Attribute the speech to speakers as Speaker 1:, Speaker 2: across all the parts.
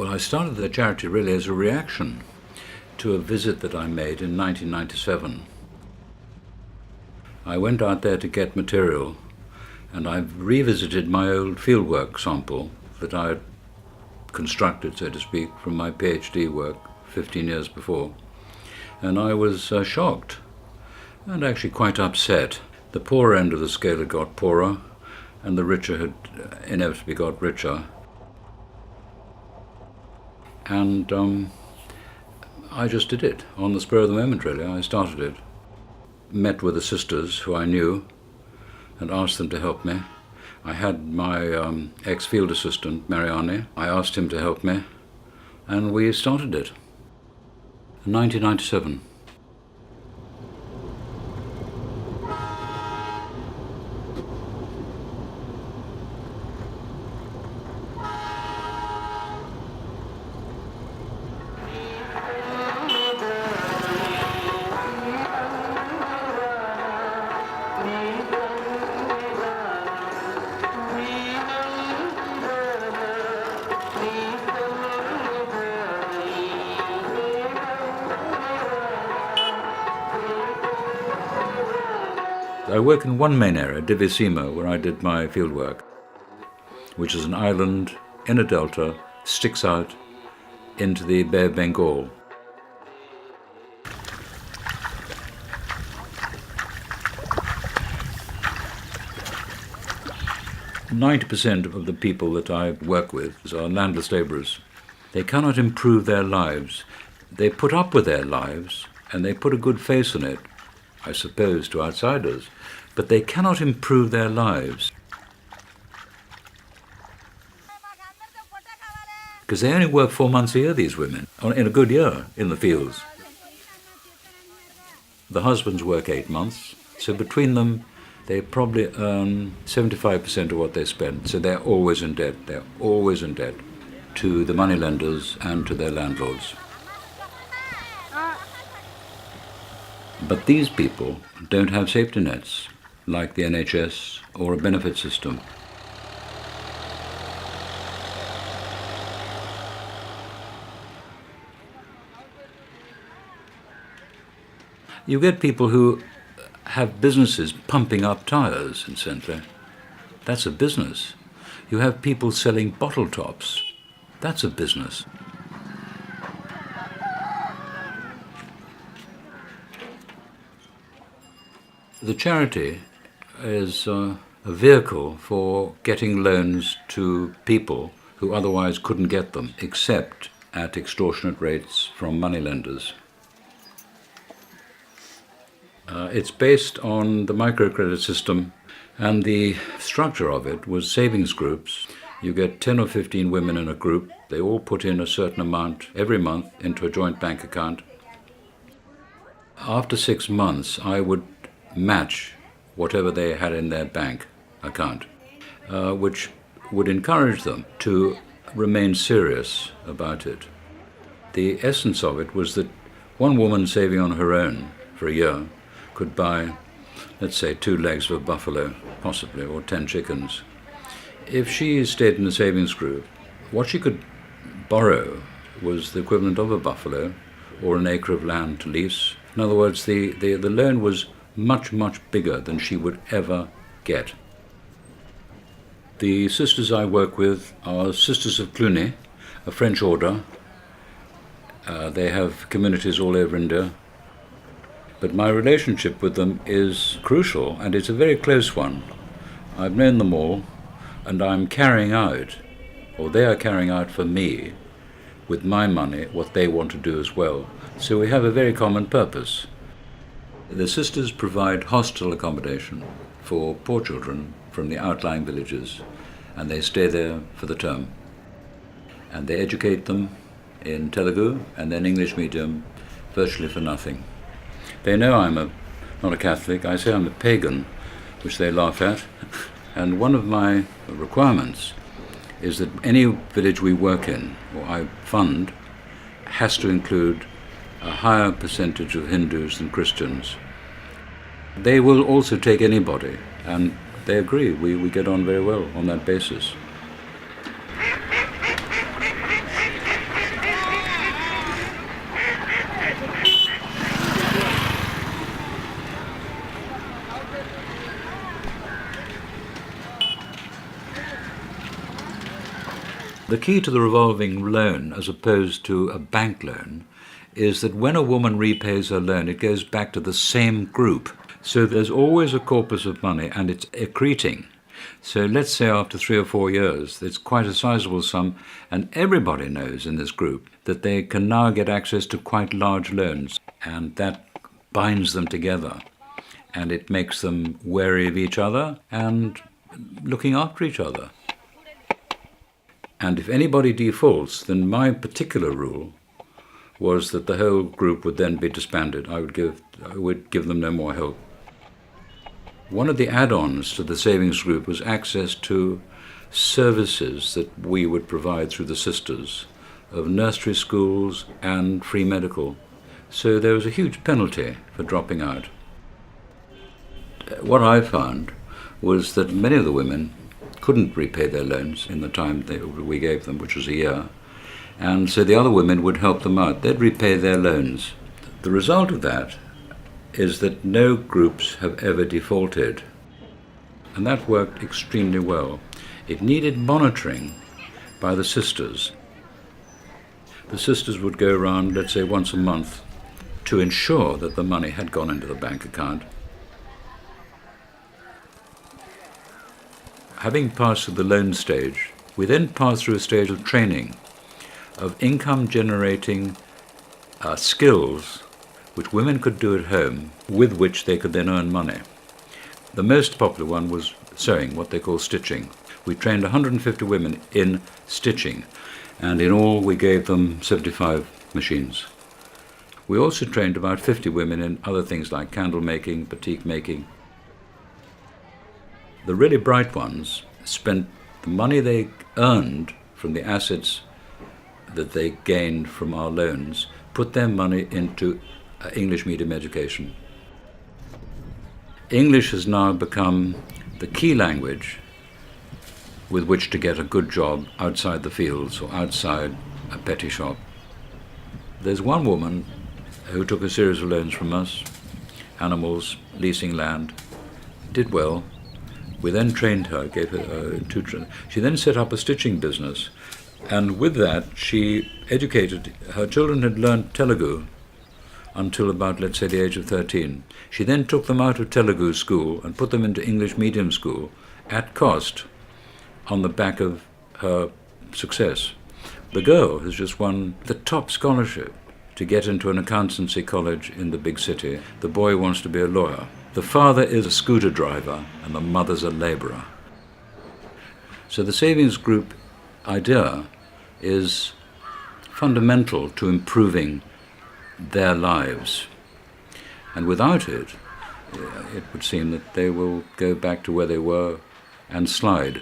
Speaker 1: Well, I started the charity really as a reaction to a visit that I made in 1997. I went out there to get material, and I revisited my old fieldwork sample that I had constructed, so to speak, from my PhD work 15 years before. And I was shocked and actually quite upset. The poorer end of the scale had got poorer, and the richer had inevitably got richer. And I just did it on the spur of the moment, really. I started it. Met with the sisters who I knew and asked them to help me. I had my ex-field assistant, Mariani. I asked him to help me, and we started it in 1997. I work in one main area, diviseema, where I did my fieldwork, which is an island in a delta, sticks out into the Bay of Bengal. "90% of the people that I work with are landless labourers. They cannot improve their lives. They put up with their lives, and they put a good face on it, I suppose, to outsiders, but they cannot improve their lives because they only work 4 months a year, these women, in a good year in the fields. The husbands work 8 months, so between them they probably earn 75% of what they spend, so they're always in debt. They're always in debt to the moneylenders and to their landlords. But these people don't have safety nets, like the NHS or a benefit system. You get people who have businesses pumping up tyres in Centre. That's a business. You have people selling bottle tops. That's a business. The charity is a vehicle for getting loans to people who otherwise couldn't get them, except at extortionate rates from moneylenders. It's based on the microcredit system, and the structure of it was savings groups. You get 10 or 15 women in a group. They all put in a certain amount every month into a joint bank account. After 6 months, I would match whatever they had in their bank account, which would encourage them to remain serious about it. The essence of it was that one woman saving on her own for a year could buy, let's say, 2 legs of a buffalo, possibly, or 10 chickens. If she stayed in a savings group, what she could borrow was the equivalent of a buffalo or an acre of land to lease. In other words, the loan was much, much bigger than she would ever get. The sisters I work with are Sisters of Cluny, a French order. They have communities all over India. But my relationship with them is crucial, and it's a very close one. I've known them all, and I'm carrying out, or they are carrying out for me, with my money, what they want to do as well. So we have a very common purpose. The sisters provide hostel accommodation for poor children from the outlying villages, and they stay there for the term. And they educate them in Telugu and then English medium, virtually for nothing. They know I'm not a Catholic. I say I'm a pagan, which they laugh at. And one of my requirements is that any village we work in, or I fund, has to include a higher percentage of Hindus than Christians. They will also take anybody, and they agree. We get on very well on that basis. The key to the revolving loan, as opposed to a bank loan, is that when a woman repays her loan, it goes back to the same group. So there's always a corpus of money, and it's accreting. So let's say after 3 or 4 years, it's quite a sizable sum, and everybody knows in this group that they can now get access to quite large loans, and that binds them together, and it makes them wary of each other and looking after each other. And if anybody defaults, then my particular rule was that the whole group would then be disbanded. I would give them no more help. One of the add-ons to the savings group was access to services that we would provide through the sisters of nursery schools and free medical. So there was a huge penalty for dropping out. What I found was that many of the women couldn't repay their loans in the time we gave them, which was a year. And so the other women would help them out. They'd repay their loans. The result of that is that no groups have ever defaulted. And that worked extremely well. It needed monitoring by the sisters. The sisters would go around, let's say, once a month to ensure that the money had gone into the bank account. Having passed through the loan stage, we then passed through a stage of training, of income-generating skills which women could do at home, with which they could then earn money. The most popular one was sewing, what they call stitching. We trained 150 women in stitching, and in all we gave them 75 machines. We also trained about 50 women in other things like candle making, batik making. The really bright ones spent the money they earned from the assets that they gained from our loans, put their money into English medium education. English has now become the key language with which to get a good job outside the fields or outside a petty shop. There's one woman who took a series of loans from us, animals, leasing land, did well. We then trained her, gave her tutoring. She then set up a stitching business, and with that she educated. Her children had learned Telugu until about, let's say, the age of 13. She then took them out of Telugu school and put them into English medium school at cost on the back of her success. The girl has just won the top scholarship to get into an accountancy college in the big city. The boy wants to be a lawyer. The father is a scooter driver and the mother's a labourer. So the savings group idea is fundamental to improving their lives. And without it, it would seem that they will go back to where they were and slide.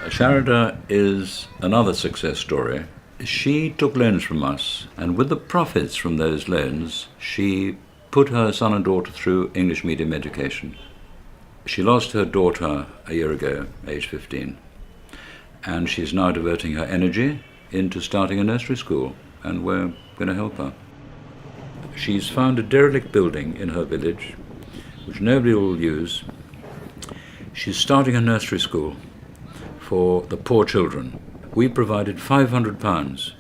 Speaker 1: Sharada is another success story. She took loans from us, and with the profits from those loans, she put her son and daughter through English medium education. She lost her daughter a year ago, age 15, and she's now diverting her energy into starting a nursery school, and we're going to help her. She's found a derelict building in her village, which nobody will use. She's starting a nursery school for the poor children. We provided £500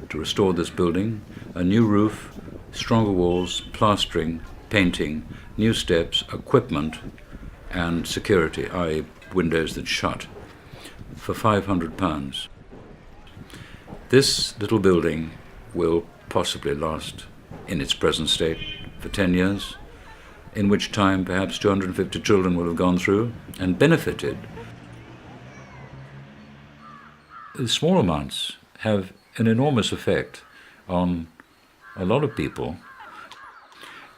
Speaker 1: to restore this building, a new roof, stronger walls, plastering, painting, new steps, equipment, and security, i.e. windows that shut, for £500. This little building will possibly last in its present state for 10 years, in which time perhaps 250 children will have gone through and benefited. Small amounts have an enormous effect on a lot of people.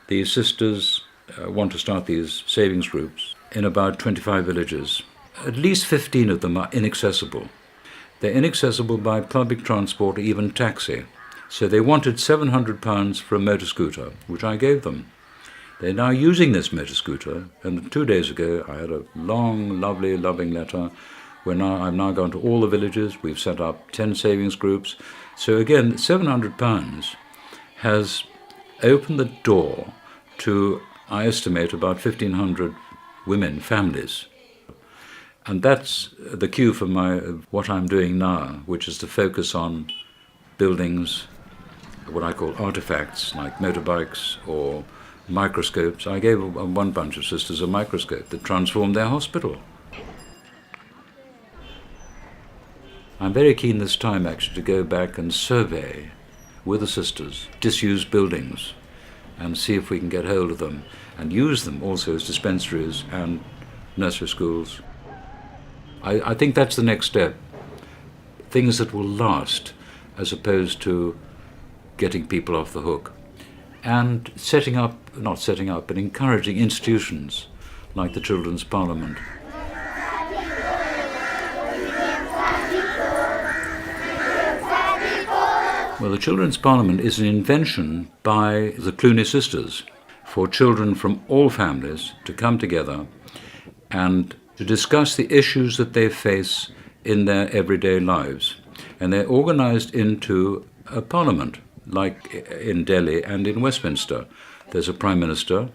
Speaker 1: These sisters want to start these savings groups in about 25 villages. At least 15 of them are inaccessible. They're inaccessible by public transport or even taxi. So they wanted £700 for a motor scooter, which I gave them. They're now using this motor scooter, and 2 days ago I had a long, lovely, loving letter. I've now gone to all the villages. We've set up 10 savings groups. So again, £700 has opened the door to, I estimate, about 1,500 women, families. And that's the cue for what I'm doing now, which is to focus on buildings, what I call artifacts, like motorbikes or microscopes. I gave one bunch of sisters a microscope that transformed their hospital. I'm very keen this time actually to go back and survey with the sisters disused buildings and see if we can get hold of them and use them also as dispensaries and nursery schools. I think that's the next step. Things that will last as opposed to getting people off the hook. And but encouraging institutions like the Children's Parliament. Well, the Children's Parliament is an invention by the Clooney sisters for children from all families to come together and to discuss the issues that they face in their everyday lives. And they're organized into a parliament, like in Delhi and in Westminster. There's a prime minister,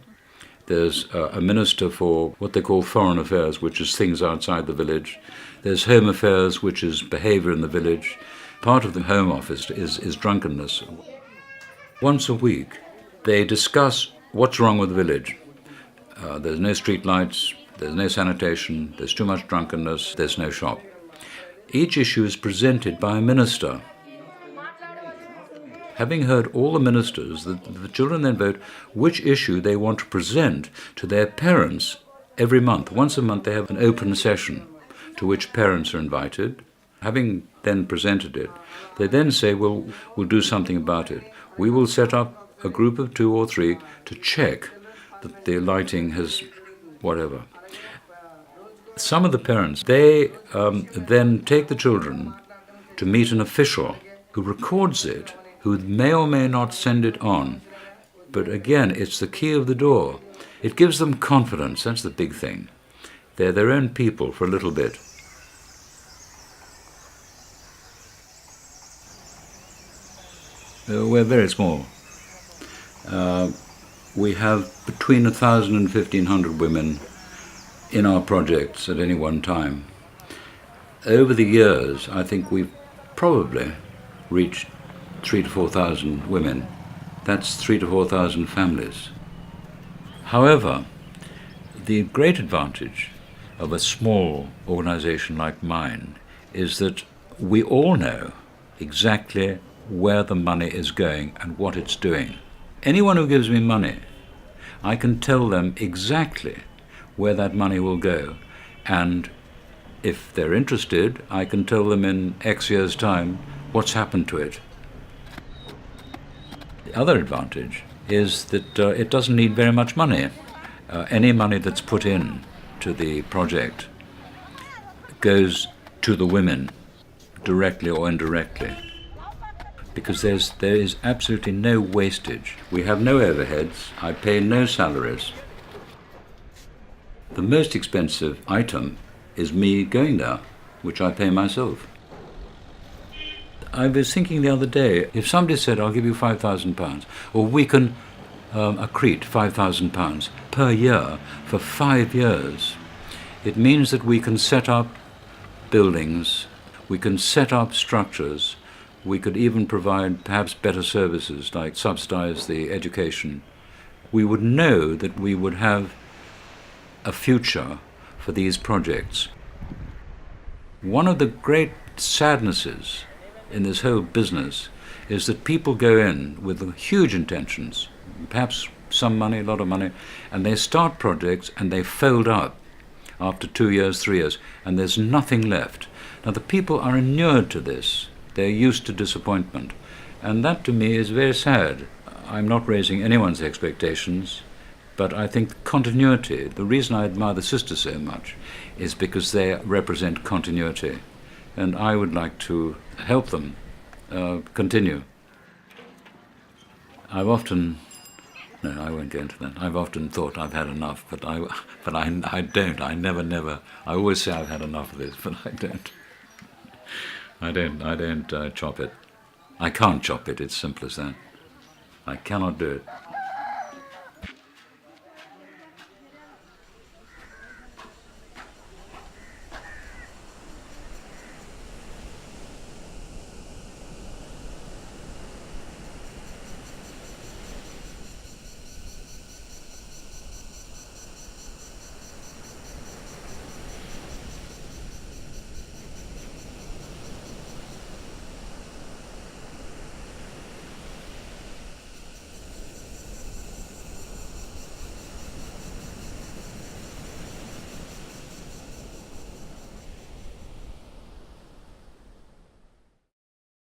Speaker 1: there's a minister for what they call foreign affairs, which is things outside the village. There's home affairs, which is behavior in the village. Part of the home office is drunkenness. Once a week, they discuss what's wrong with the village. There's no street lights, there's no sanitation, there's too much drunkenness, there's no shop. Each issue is presented by a minister. Having heard all the ministers, the children then vote which issue they want to present to their parents every month. Once a month they have an open session to which parents are invited. Having then presented it, they then say, well, we'll do something about it. We will set up a group of 2 or 3 to check that the lighting has whatever. Some of the parents, they then take the children to meet an official who records it, who may or may not send it on. But again, it's the key of the door. It gives them confidence. That's the big thing. They're their own people for a little bit. We're very small. We have between 1,000 and 1,500 women in our projects at any one time. Over the years, I think we've probably reached 3,000 to 4,000 women. That's 3,000 to 4,000 families. However, the great advantage of a small organization like mine is that we all know exactly where the money is going and what it's doing. Anyone who gives me money, I can tell them exactly where that money will go. And if they're interested, I can tell them in X years' time what's happened to it. The other advantage is that it doesn't need very much money. Any money that's put in to the project goes to the women, directly or indirectly, because there is absolutely no wastage. We have no overheads. I pay no salaries. The most expensive item is me going there, which I pay myself. I was thinking the other day, if somebody said, I'll give you £5,000, or we can accrete £5,000 per year for 5 years, it means that we can set up buildings, we can set up structures, we could even provide perhaps better services, like subsidize the education. We would know that we would have a future for these projects. One of the great sadnesses in this whole business is that people go in with huge intentions, perhaps some money, a lot of money, and they start projects and they fold up after 2 years, 3 years, and there's nothing left. Now the people are inured to this. They're used to disappointment. And that to me is very sad. I'm not raising anyone's expectations, but I think continuity, the reason I admire the sisters so much is because they represent continuity. And I would like to help them continue. I won't go into that. I've often thought I've had enough, but I don't. I never. I always say I've had enough of this, but I don't. I don't chop it. I can't chop it, it's simple as that. I cannot do it.